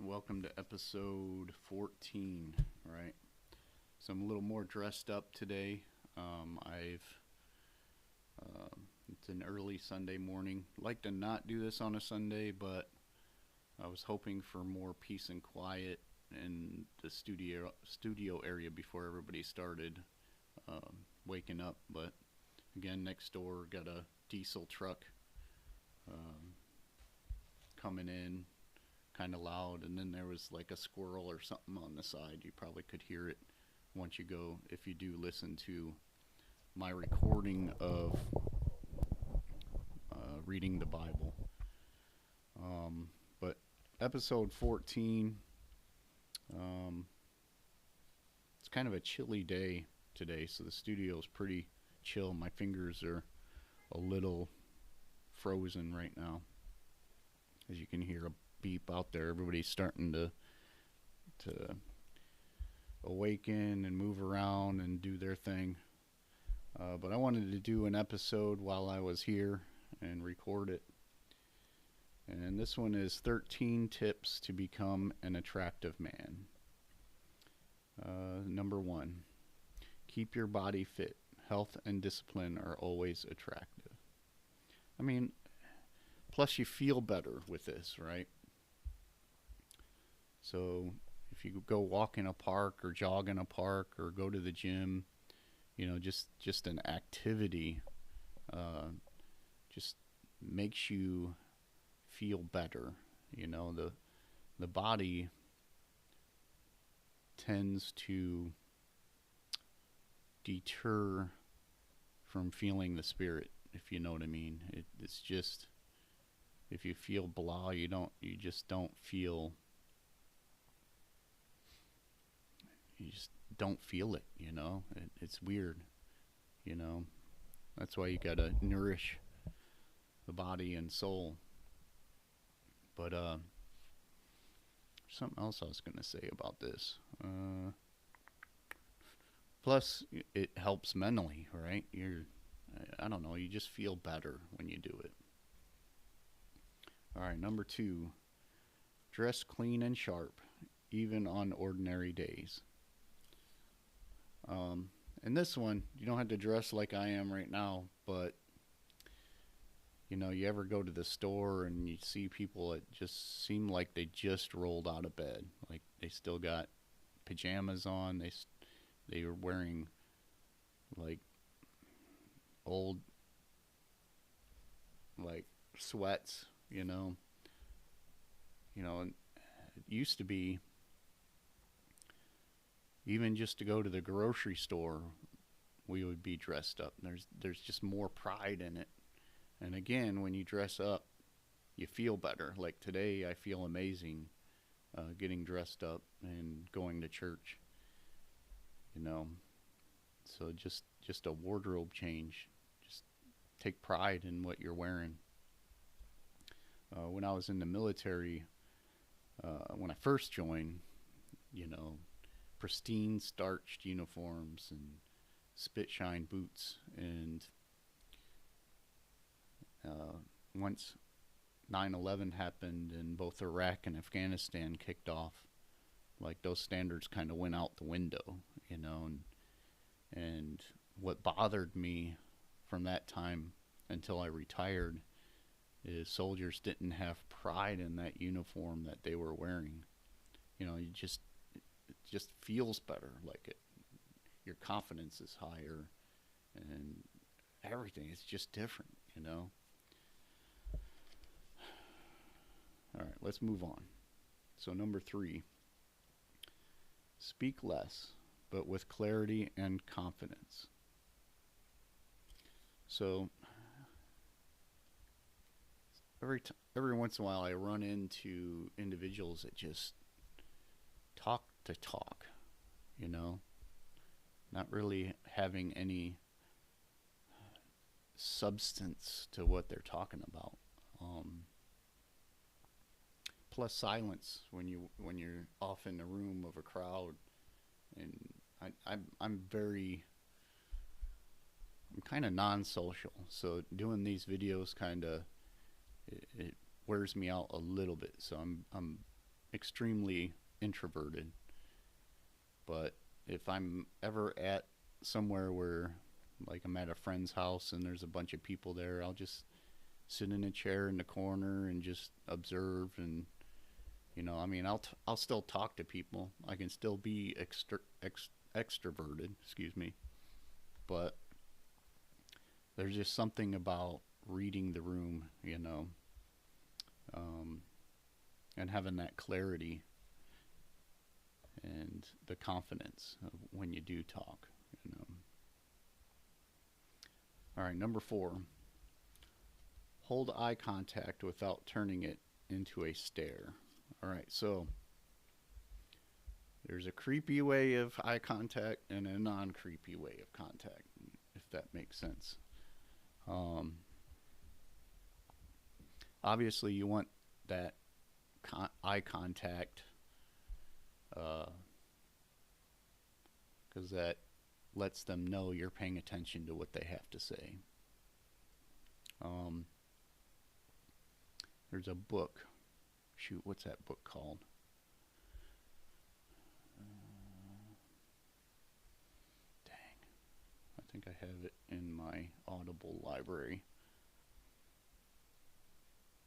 welcome to episode 14, right? So I'm a little more dressed up today. It's an early Sunday morning. Like to not do this on a Sunday, but I was hoping for more peace and quiet in the studio area before everybody started waking up. But again, next door got a diesel truck um, coming in, kind of loud, and then there was like a squirrel or something on the side. You probably could hear it once you go, if you do listen to my recording of reading the Bible. But episode 14, it's kind of a chilly day today, so the studio is pretty chill. My fingers are a little frozen right now. As you can hear a beep out there, everybody's starting to awaken and move around and do their thing. But I wanted to do an episode while I was here and record it. And this one is 13 tips to become an attractive man. Number 1, keep your body fit. Health and discipline are always attractive. I mean, plus you feel better with this, right? So if you go walk in a park or jog in a park or go to the gym, just an activity just makes you feel better. The body tends to deter from feeling the spirit, if you know what I mean. It's just, if you feel blah, you just don't feel it. It's weird. That's why you gotta nourish the body and soul. But something else I was gonna say about this. Plus, it helps mentally, right? I don't know, you just feel better when you do it. All right, number 2, dress clean and sharp, even on ordinary days. And this one, you don't have to dress like I am right now, but you ever go to the store and you see people that just seem like they just rolled out of bed, like they still got pajamas on, they were wearing like old like sweats, and it used to be, even just to go to the grocery store, we would be dressed up. There's just more pride in it. And again, when you dress up, you feel better. Like today, I feel amazing getting dressed up and going to church. So just a wardrobe change. Just take pride in what you're wearing. When I was in the military, when I first joined, pristine starched uniforms and spit shine boots, and once 9/11 happened and both Iraq and Afghanistan kicked off, like those standards kind of went out the window, and what bothered me from that time until I retired is soldiers didn't have pride in that uniform that they were wearing. It just feels better, like your confidence is higher and everything. It's just different. All right, let's move on. So number 3, speak less, but with clarity and confidence. So every once in a while I run into individuals that just talk to talk, not really having any substance to what they're talking about. Plus silence when you're off in the room of a crowd, and I'm kind of non-social, so doing these videos kind of it wears me out a little bit. So I'm extremely introverted, but if I'm ever at somewhere where, like, I'm at a friend's house and there's a bunch of people there, I'll just sit in a chair in the corner and just observe. And I mean, I'll still talk to people. I can still be extroverted, excuse me, but there's just something about reading the room, um, and having that clarity and the confidence of when you do talk. All right, number 4, hold eye contact without turning it into a stare. All right, so there's a creepy way of eye contact and a non-creepy way of contact, if that makes sense. Obviously, you want that eye contact because that lets them know you're paying attention to what they have to say. There's a book. Shoot, what's that book called? Dang. I think I have it in my Audible library.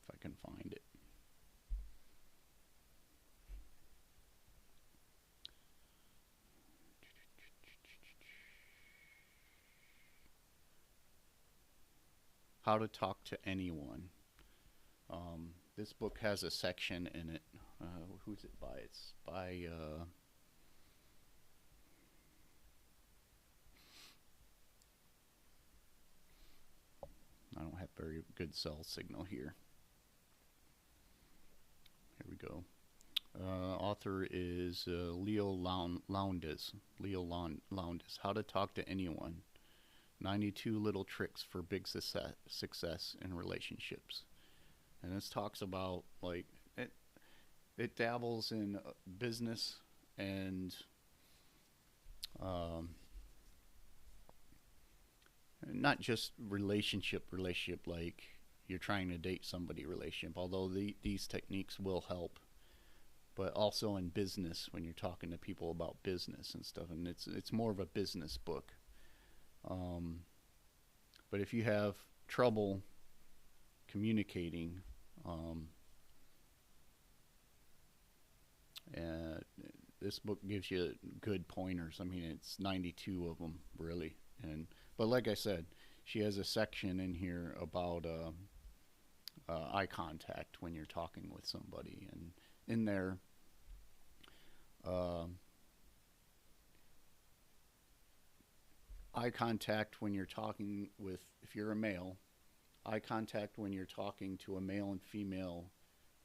If I can find it. How to Talk to Anyone. This book has a section in it. Who's it by? It's by I don't have very good cell signal here. Here we go. Author is Leo Lowndes. How to Talk to Anyone. 92 Little Tricks for Big Success in Relationships. And this talks about, like, it dabbles in business and not just relationship like you're trying to date somebody relationship, although these techniques will help, but also in business when you're talking to people about business and stuff. And it's more of a business book. But if you have trouble communicating, this book gives you good pointers. I mean, it's 92 of them, really. But like I said, she has a section in here about eye contact when you're talking with somebody. And in there, eye contact when you're talking with, if you're a male, eye contact when you're talking to a male and female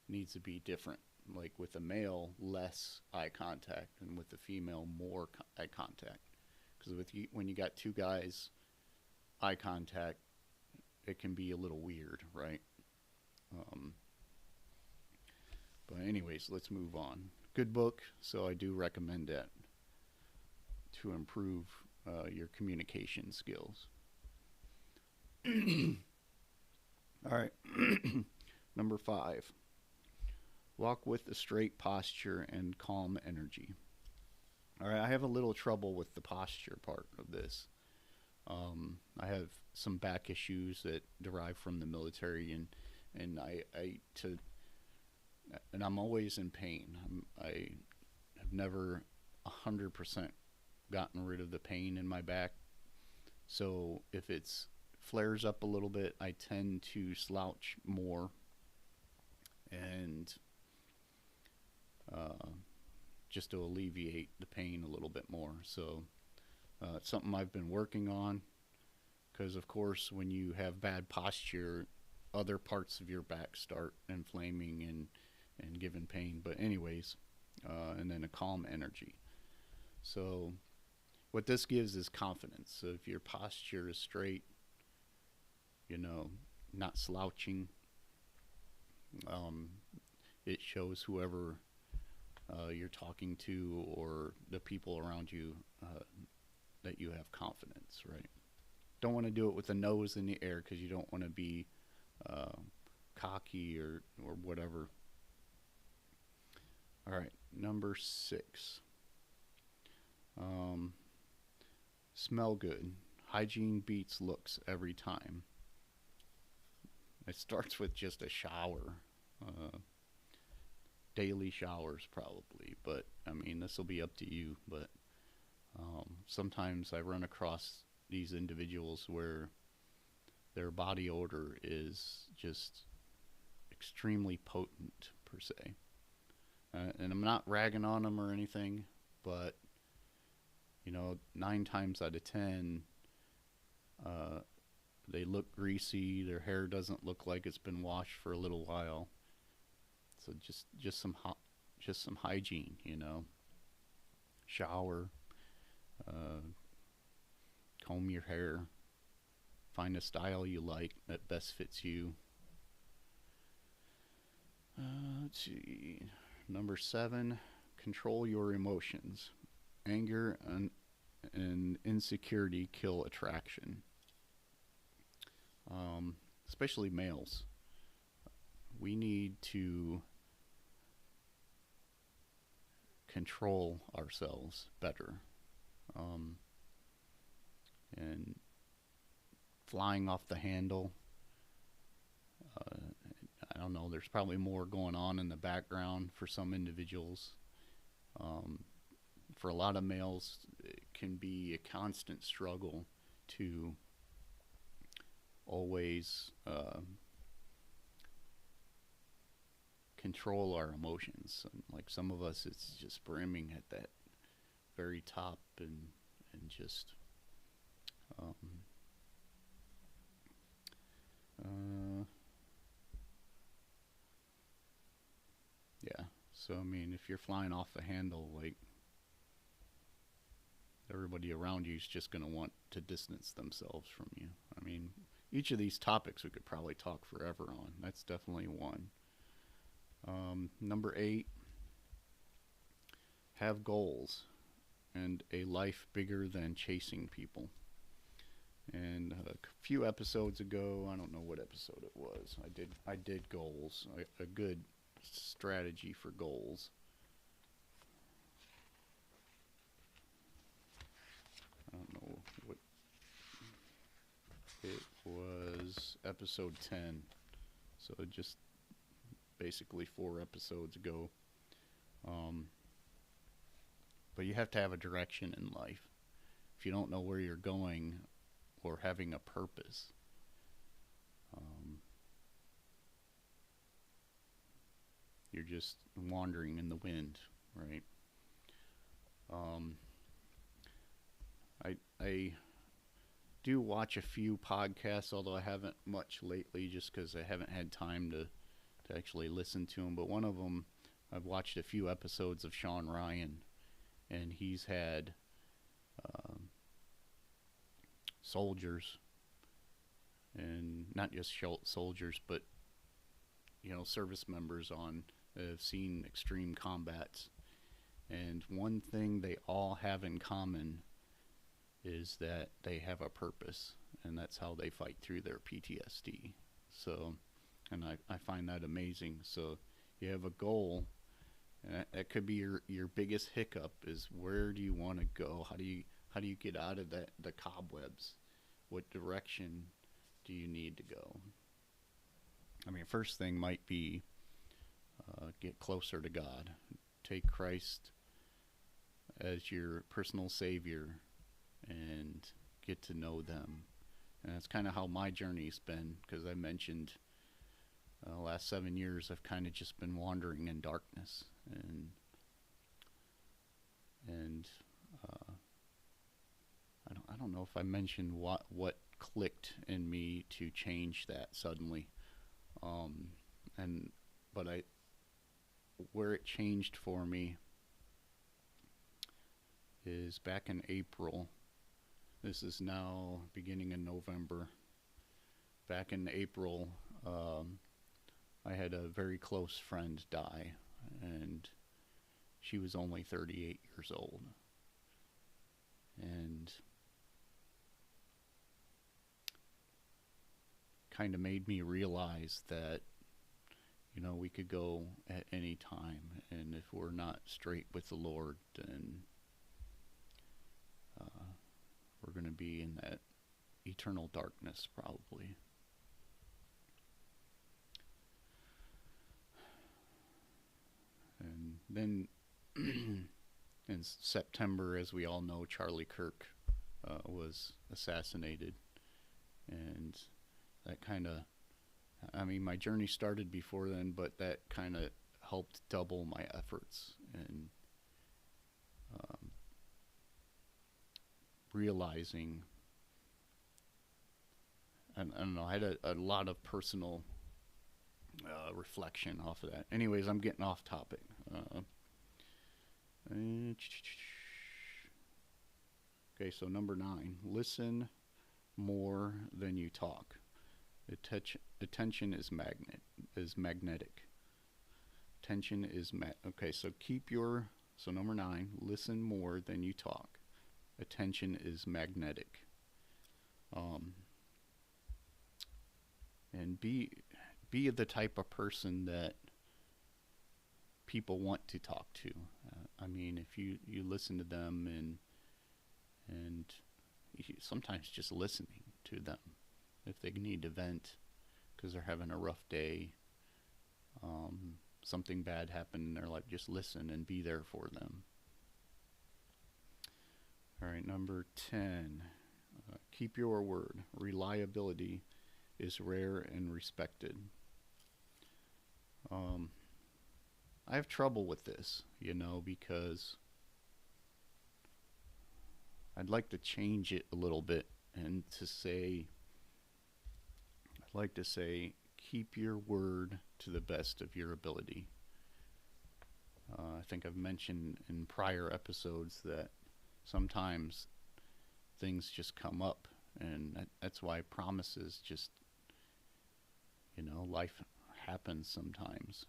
needs to be different. Like with a male, less eye contact, and with the female, more eye contact. Because when you got two guys, eye contact, it can be a little weird, right? But anyways, let's move on. Good book, so I do recommend that to improve your communication skills. All right. Number 5. Walk with a straight posture and calm energy. All right, I have a little trouble with the posture part of this. I have some back issues that derive from the military, and I'm always in pain. I have never 100% gotten rid of the pain in my back. So if it's flares up a little bit, I tend to slouch more and just to alleviate the pain a little bit more. So it's something I've been working on, because of course when you have bad posture, other parts of your back start inflaming and giving pain. But anyways, and then a calm energy. So what this gives is confidence. So if your posture is straight, not slouching, it shows whoever you're talking to or the people around you that you have confidence, right? Don't want to do it with the nose in the air, because you don't want to be cocky or whatever. All right, number 6. Um, Smell good. Hygiene beats looks every time. It starts with just a shower. Uh, Daily showers, probably. But, I mean, this will be up to you. But sometimes I run across these individuals where their body odor is just extremely potent, per se. And I'm not ragging on them or anything, but, 9 times out of 10, uh, they look greasy. Their hair doesn't look like it's been washed for a little while. So just some hygiene, Shower, uh, comb your hair, find a style you like that best fits you. Let's see. Number 7, control your emotions. Anger and insecurity kill attraction. Especially males. We need to control ourselves better. And flying off the handle. Uh, I don't know. There's probably more going on in the background for some individuals. Um, for a lot of males, it can be a constant struggle to always control our emotions. And like some of us, it's just brimming at that very top, and just um, uh, yeah. So I mean, if you're flying off the handle, like everybody around you is just going to want to distance themselves from you. I mean, each of these topics we could probably talk forever on. That's definitely one. Number 8, have goals and a life bigger than chasing people. And a few episodes ago, I don't know what episode it was, I did goals, a good strategy for goals. I don't know what it was, episode 10. So just basically 4 episodes ago. But you have to have a direction in life. If you don't know where you're going or having a purpose, you're just wandering in the wind, right? Um, I do watch a few podcasts, although I haven't much lately, just because I haven't had time to actually listen to them. But one of them, I've watched a few episodes of Sean Ryan, and he's had soldiers, and not just soldiers, but service members on have seen extreme combats, and one thing they all have in common is that they have a purpose, and that's how they fight through their PTSD. So, and I find that amazing. So you have a goal, and that could be your biggest hiccup is where do you want to go? How do you get out of the cobwebs? What direction do you need to go? I mean, first thing might be get closer to God. Take Christ as your personal Savior and get to know them. And that's kind of how my journey's been, because I mentioned the last 7 years I've kind of just been wandering in darkness, and I don't know if I mentioned what clicked in me to change that suddenly, and but where it changed for me is back in April. This is now beginning in November. Back in April, I had a very close friend die, and she was only 38 years old. And kind of made me realize that, You know, we could go at any time, and if we're not straight with the Lord, then uh, we're going to be in that eternal darkness probably. And then in September, as we all know, Charlie Kirk was assassinated, and that kind of, I mean, my journey started before then, but that kind of helped double my efforts and um, realizing, I don't know, I had a lot of personal reflection off of that. Anyways, I'm getting off topic. Okay, so number 9, listen more than you talk. Attention is magnetic. Attention is okay. So so number 9, listen more than you talk. Attention is magnetic. And be the type of person that people want to talk to. I mean, if you listen to them and sometimes just listening to them, if they need to vent because they're having a rough day, something bad happened in their life, just listen and be there for them. All right, number 10, keep your word. Reliability is rare and respected. I have trouble with this, because I'd like to change it a little bit and I'd like to say, keep your word to the best of your ability. I think I've mentioned in prior episodes that sometimes things just come up, and that's why promises just, life happens sometimes,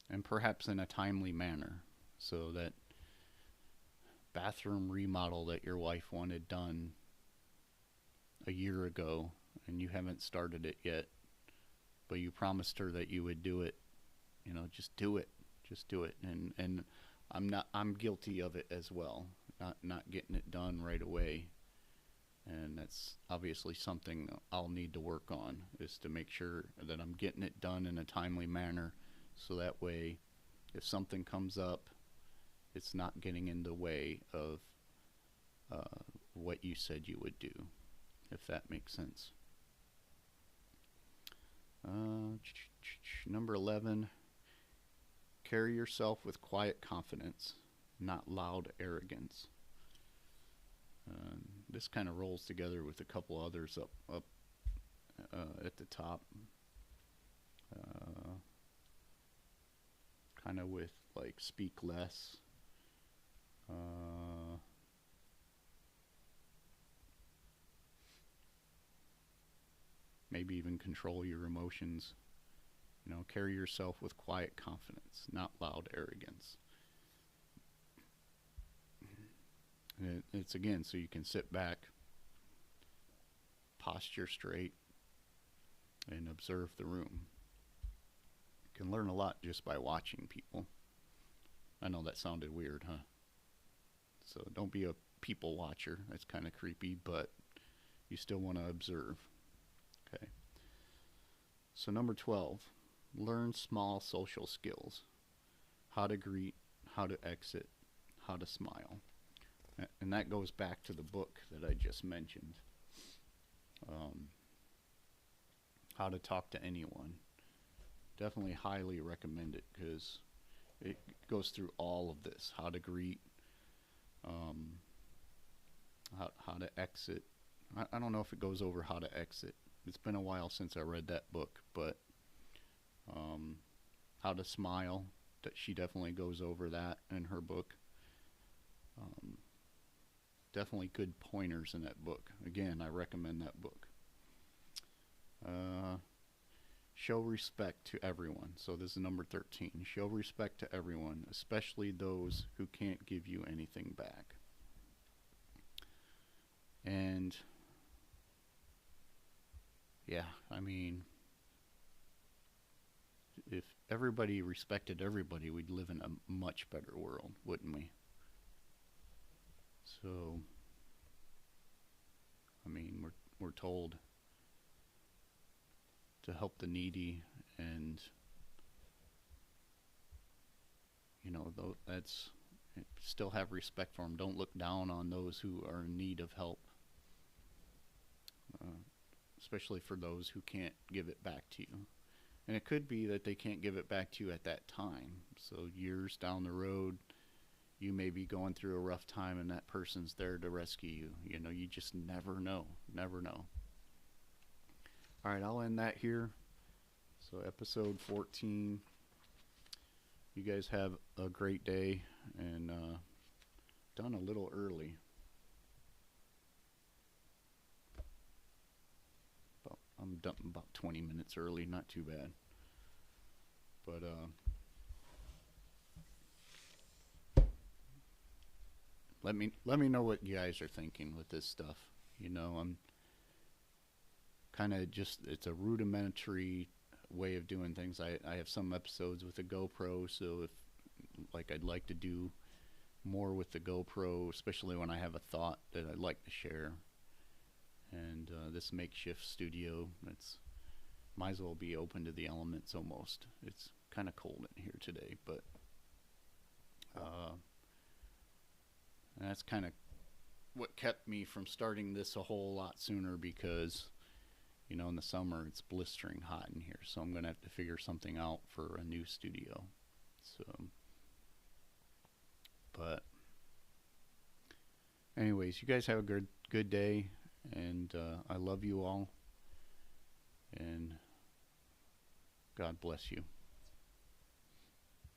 and perhaps in a timely manner, so that bathroom remodel that your wife wanted done a year ago and you haven't started it yet, but you promised her that you would do it, just do it. And I'm guilty of it as well, not getting it done right away. And that's obviously something I'll need to work on, is to make sure that I'm getting it done in a timely manner, so that way if something comes up, it's not getting in the way of what you said you would do, if that makes sense. Number 11, carry yourself with quiet confidence, not loud arrogance. This kind of rolls together with a couple others up at the top. Kind of with like speak less. Maybe even control your emotions. Carry yourself with quiet confidence, not loud arrogance. And it's again, so you can sit back, posture straight, and observe the room. You can learn a lot just by watching people. I know that sounded weird, huh? So don't be a people watcher. That's kind of creepy, but you still want to observe. Okay. So number 12, learn small social skills. How to greet, how to exit, how to smile. And that goes back to the book that I just mentioned. How to talk to anyone. Definitely highly recommend it, because it goes through all of this. How to greet, how to exit. I don't know if it goes over how to exit. It's been a while since I read that book, but how to smile, that she definitely goes over that in her book. Definitely good pointers in that book. Again, I recommend that book. Show respect to everyone. So this is number 13. Show respect to everyone, especially those who can't give you anything back. And yeah, I mean, if everybody respected everybody, we'd live in a much better world, wouldn't we? So, I mean, we're told to help the needy, and that's still have respect for them. Don't look down on those who are in need of help, uh, especially for those who can't give it back to you. And it could be that they can't give it back to you at that time. So years down the road, you may be going through a rough time, and that person's there to rescue you. You just never know. Never know. All right, I'll end that here. So episode 14. You guys have a great day, and done a little early. I'm done about 20 minutes early, not too bad. But let me know what you guys are thinking with this stuff. I'm kind of just, it's a rudimentary way of doing things. I have some episodes with a GoPro, so if like I'd like to do more with the GoPro, especially when I have a thought that I'd like to share. And this makeshift studio, it's might as well be open to the elements almost. It's kind of cold in here today, but that's kind of what kept me from starting this a whole lot sooner, because in the summer it's blistering hot in here, so I'm gonna have to figure something out for a new studio. So, but anyways, you guys have a good day, and I love you all, and God bless you.